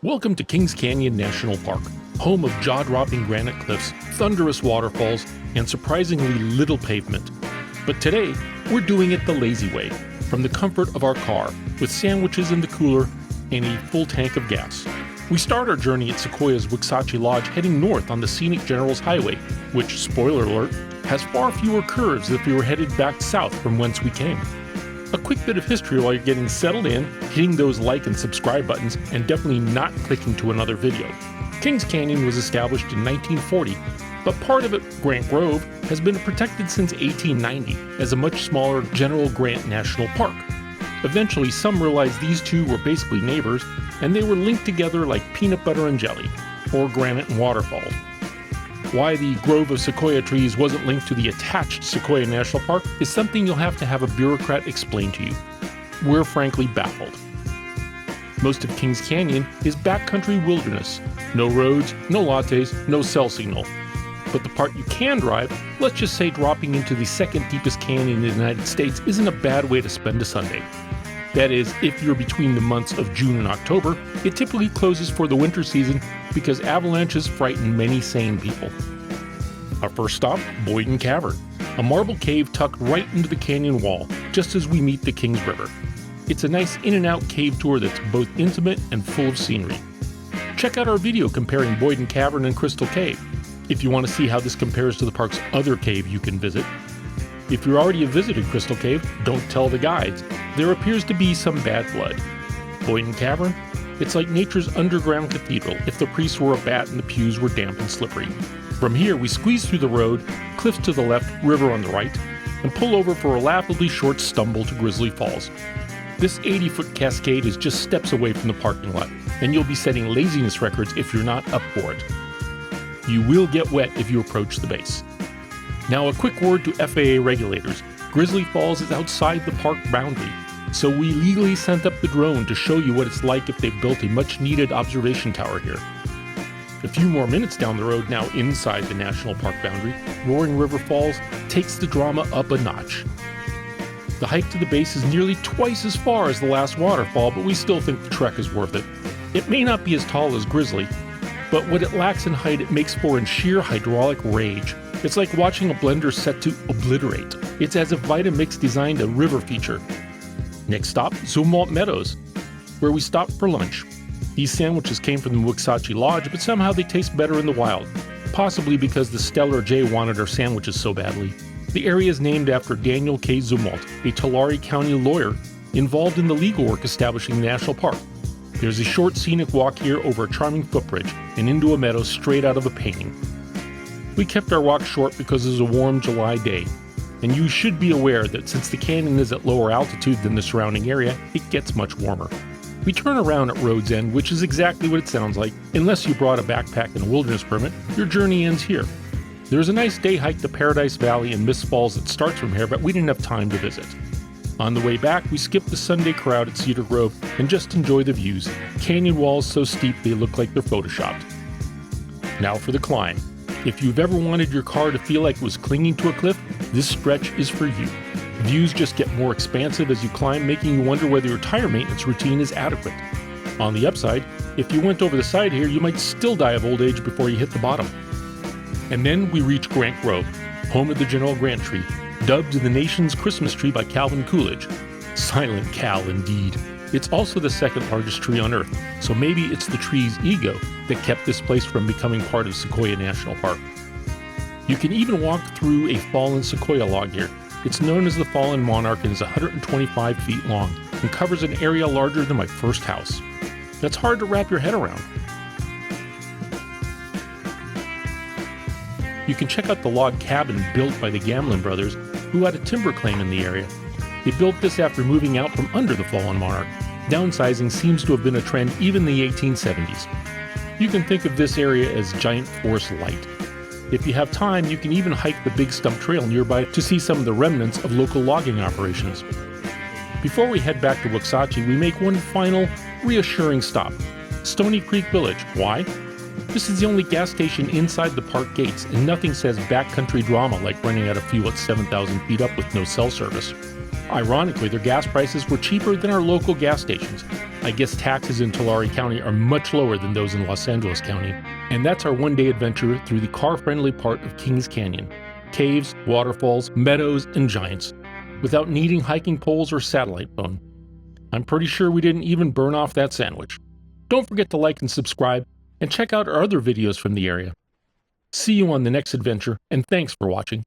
Welcome to Kings Canyon National Park, home of jaw-dropping granite cliffs, thunderous waterfalls, and surprisingly little pavement. But today, we're doing it the lazy way, from the comfort of our car, with sandwiches in the cooler and a full tank of gas. We start our journey at Sequoia's Waxahachie Lodge heading north on the Scenic Generals Highway, which, spoiler alert, has far fewer curves if we were headed back south from whence we came. A quick bit of history while you're getting settled in, hitting those like and subscribe buttons, and definitely not clicking to another video. Kings Canyon was established in 1940, but part of it, Grant Grove, has been protected since 1890 as a much smaller General Grant National Park. Eventually, some realized these two were basically neighbors, and they were linked together like peanut butter and jelly, or granite and waterfalls. Why the grove of sequoia trees wasn't linked to the attached Sequoia National Park is something you'll have to have a bureaucrat explain to you. We're frankly baffled. Most of Kings Canyon is backcountry wilderness. No roads, no lattes, no cell signal. But the part you can drive, let's just say dropping into the second deepest canyon in the United States, isn't a bad way to spend a Sunday. That is, if you're between the months of June and October, it typically closes for the winter season because avalanches frighten many sane people. Our first stop, Boyden Cavern, a marble cave tucked right into the canyon wall, just as we meet the Kings River. It's a nice in-and-out cave tour that's both intimate and full of scenery. Check out our video comparing Boyden Cavern and Crystal Cave, if you want to see how this compares to the park's other cave you can visit. If you already have visited Crystal Cave, don't tell the guides. There appears to be some bad blood. Boyden Cavern? It's like nature's underground cathedral if the priests were a bat and the pews were damp and slippery. From here, we squeeze through the road, cliffs to the left, river on the right, and pull over for a laughably short stumble to Grizzly Falls. This 80-foot cascade is just steps away from the parking lot, and you'll be setting laziness records if you're not up for it. You will get wet if you approach the base. Now a quick word to FAA regulators. Grizzly Falls is outside the park boundary, so we legally sent up the drone to show you what it's like if they built a much-needed observation tower here. A few more minutes down the road, now inside the national park boundary, Roaring River Falls takes the drama up a notch. The hike to the base is nearly twice as far as the last waterfall, but we still think the trek is worth it. It may not be as tall as Grizzly, but what it lacks in height it makes for in sheer hydraulic rage. It's like watching a blender set to obliterate. It's as if Vitamix designed a river feature. Next stop, Zumwalt Meadows, where we stopped for lunch. These sandwiches came from the Waxahachie Lodge, but somehow they taste better in the wild, possibly because the Stellar J wanted our sandwiches so badly. The area is named after Daniel K. Zumwalt, a Tulare County lawyer involved in the legal work establishing the national park. There's a short scenic walk here over a charming footbridge and into a meadow straight out of a painting. We kept our walk short because it was a warm July day, and you should be aware that since the canyon is at lower altitude than the surrounding area, it gets much warmer. We turn around at Road's End, which is exactly what it sounds like. Unless you brought a backpack and a wilderness permit, your journey ends here. There's a nice day hike to Paradise Valley and Mist Falls that starts from here, but we didn't have time to visit. On the way back, we skip the Sunday crowd at Cedar Grove and just enjoy the views. Canyon walls so steep they look like they're photoshopped. Now for the climb. If you've ever wanted your car to feel like it was clinging to a cliff, this stretch is for you. Views just get more expansive as you climb, making you wonder whether your tire maintenance routine is adequate. On the upside, if you went over the side here, you might still die of old age before you hit the bottom. And then we reach Grant Grove, home of the General Grant tree, dubbed the nation's Christmas tree by Calvin Coolidge. Silent Cal, indeed. It's also the second largest tree on Earth, so maybe it's the tree's ego that kept this place from becoming part of Sequoia National Park. You can even walk through a fallen sequoia log here. It's known as the Fallen Monarch and is 125 feet long and covers an area larger than my first house. That's hard to wrap your head around. You can check out the log cabin built by the Gamlin brothers, who had a timber claim in the area. They built this after moving out from under the Fallen Monarch. Downsizing seems to have been a trend even in the 1870s. You can think of this area as Giant Forest Light. If you have time, you can even hike the Big Stump Trail nearby to see some of the remnants of local logging operations. Before we head back to Waxahachie, we make one final, reassuring stop. Stony Creek Village. Why? This is the only gas station inside the park gates, and nothing says backcountry drama like running out of fuel at 7,000 feet up with no cell service. Ironically, their gas prices were cheaper than our local gas stations. I guess taxes in Tulare County are much lower than those in Los Angeles County. And that's our one-day adventure through the car-friendly part of Kings Canyon. Caves, waterfalls, meadows, and giants, without needing hiking poles or satellite phone. I'm pretty sure we didn't even burn off that sandwich. Don't forget to like and subscribe, and check out our other videos from the area. See you on the next adventure, and thanks for watching.